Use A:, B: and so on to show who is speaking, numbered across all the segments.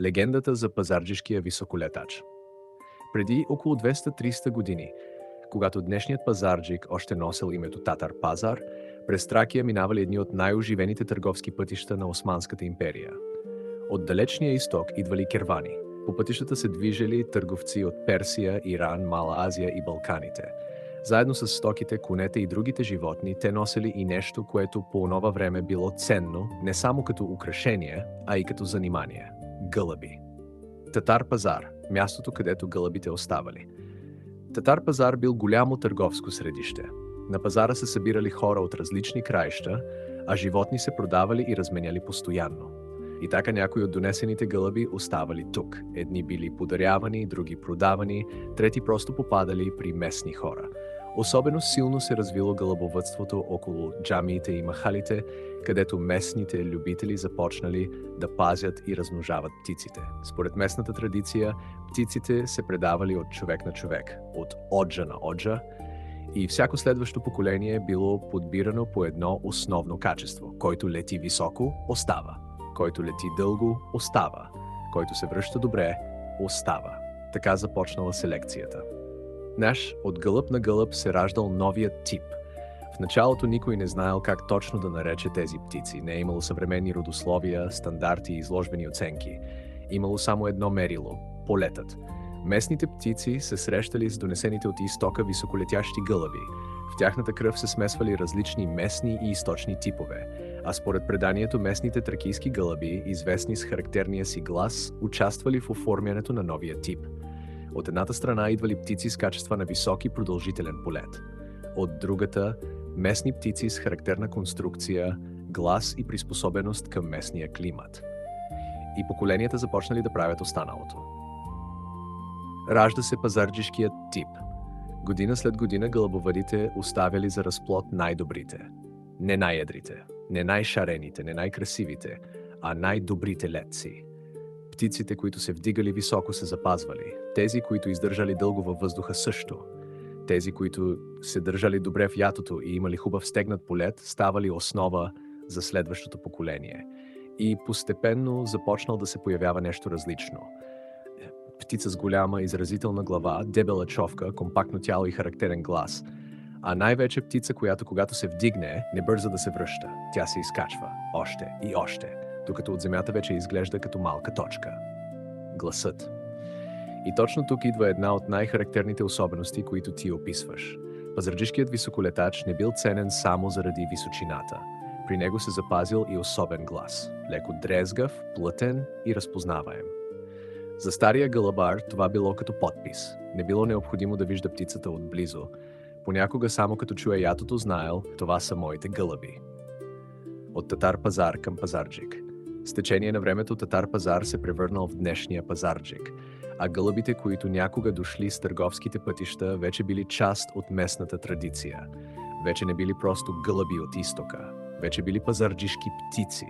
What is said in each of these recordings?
A: Легендата за пазарджишкия високолетач. Преди около 200-300 години, когато днешният пазарджик още носел името Татар Пазар, през Тракия минавали едни от най-оживените търговски пътища на Османската империя. От далечния изток идвали кервани. По пътищата се движели търговци от Персия, Иран, Мала Азия и Балканите. Заедно с стоките, конете и другите животни, те носели и нещо, което по онова време било ценно не само като украшение, а и като занимание – гълъби. Татар пазар – мястото, където гълъбите оставали. Татар пазар бил голямо търговско средище. На пазара се събирали хора от различни краища, а животни се продавали и разменяли постоянно. И така някои от донесените гълъби оставали тук. Едни били подарявани, други продавани, трети просто попадали при местни хора. Особено силно се развило гълъбовъдството около джамиите и махалите, където местните любители започнали да пазят и размножават птиците. Според местната традиция, птиците се предавали от човек на човек, от оджа на оджа, и всяко следващо поколение било подбирано по едно основно качество. Който лети високо, остава. Който лети дълго, остава. Който се връща добре, остава. Така започнала селекцията. От гълъб на гълъб се раждал новият тип. В началото никой не знаел как точно да нарече тези птици. Не е имало съвременни родословия, стандарти и изложбени оценки. Имало само едно мерило – полетът. Местните птици се срещали с донесените от изтока високолетящи гълъби. В тяхната кръв се смесвали различни местни и източни типове, а според преданието местните тракийски гълъби, известни с характерния си глас, участвали в оформянето на новия тип. От едната страна идвали птици с качества на висок и продължителен полет. От другата – местни птици с характерна конструкция, глас и приспособеност към местния климат. И поколенията започнали да правят останалото. Ражда се пазарджишкият тип. Година след година гълъбовъдите оставяли за разплод най-добрите. Не най-едрите, не най-шарените, не най-красивите, а най-добрите летци. Птиците, които се вдигали високо, се запазвали. Тези, които издържали дълго във въздуха, също. Тези, които се държали добре в ятото и имали хубав стегнат полет, ставали основа за следващото поколение. И постепенно започнал да се появява нещо различно. Птица с голяма, изразителна глава, дебела човка, компактно тяло и характерен глас. А най-вече птица, която когато се вдигне, не бърза да се връща. Тя се изкачва още и още, докато от земята вече изглежда като малка точка. Гласът. И точно тук идва една от най-характерните особености, които ти описваш. Пазарджишкият високолетач не бил ценен само заради височината. При него се запазил и особен глас. Леко дрезгав, плътен и разпознаваем. За стария гълъбар това било като подпис. Не било необходимо да вижда птицата отблизо. Понякога само като чуе ятото знаел, това са моите гълъби. От Татар пазар към пазарджик. С течение на времето Татар пазар се превърнал в днешния пазарджик, а гълъбите, които някога дошли с търговските пътища, вече били част от местната традиция. Вече не били просто гълъби от изтока. Вече били пазарджишки птици.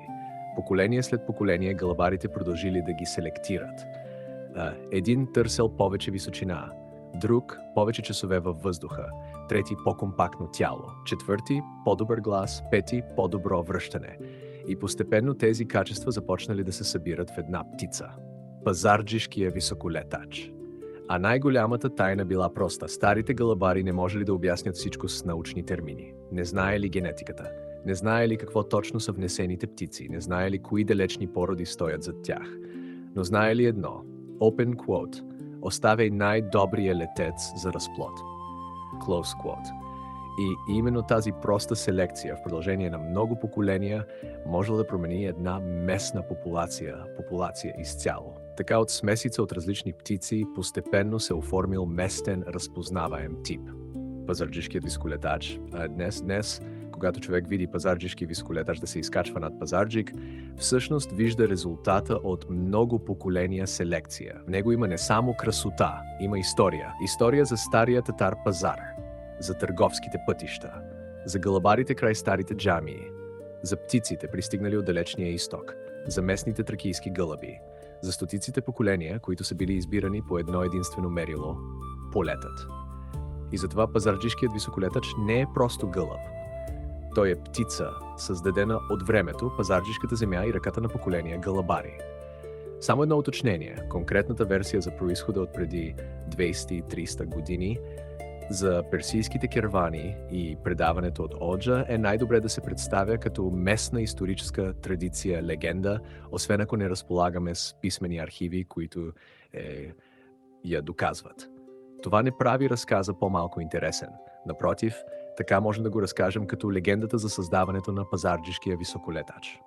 A: Поколение след поколение гълъбарите продължили да ги селектират. Един търсел повече височина, друг повече часове във въздуха, трети по-компактно тяло, четвърти по-добър глас, пети по-добро връщане. И постепенно тези качества започнали да се събират в една птица – пазарджишкия високолетач. А най-голямата тайна била проста. Старите гълъбари не можели да обяснят всичко с научни термини. Не знаели генетиката, не знаели какво точно са внесените птици, не знаели кои далечни породи стоят зад тях. Но знаели едно – open quote – оставяй най-добрия летец за разплод. Close quote. И именно тази проста селекция в продължение на много поколения можела да промени една местна популация изцяло. Така от смесица от различни птици постепенно се оформил местен разпознаваем тип. Пазарджишкият високолетач. Днес, когато човек види пазарджишки високолетач да се изкачва над пазарджик, всъщност вижда резултата от много поколения селекция. В него има не само красота, има история. История за стария татар пазар, за търговските пътища, за гълъбарите край старите джамии, за птиците, пристигнали от далечния изток, за местните тракийски гълъби, за стотиците поколения, които са били избирани по едно единствено мерило – полетът. И затова пазарджишкият високолетач не е просто гълъб. Той е птица, създадена от времето, пазарджишката земя и ръката на поколения гълъбари. Само едно уточнение. Конкретната версия за происхода от преди 200-300 години за персийските кервани и предаването от Оджа е най-добре да се представя като местна историческа традиция, легенда, освен ако не разполагаме с писмени архиви, които я доказват. Това не прави разказа по-малко интересен. Напротив, така можем да го разкажем като легендата за създаването на пазарджишкия високолетач.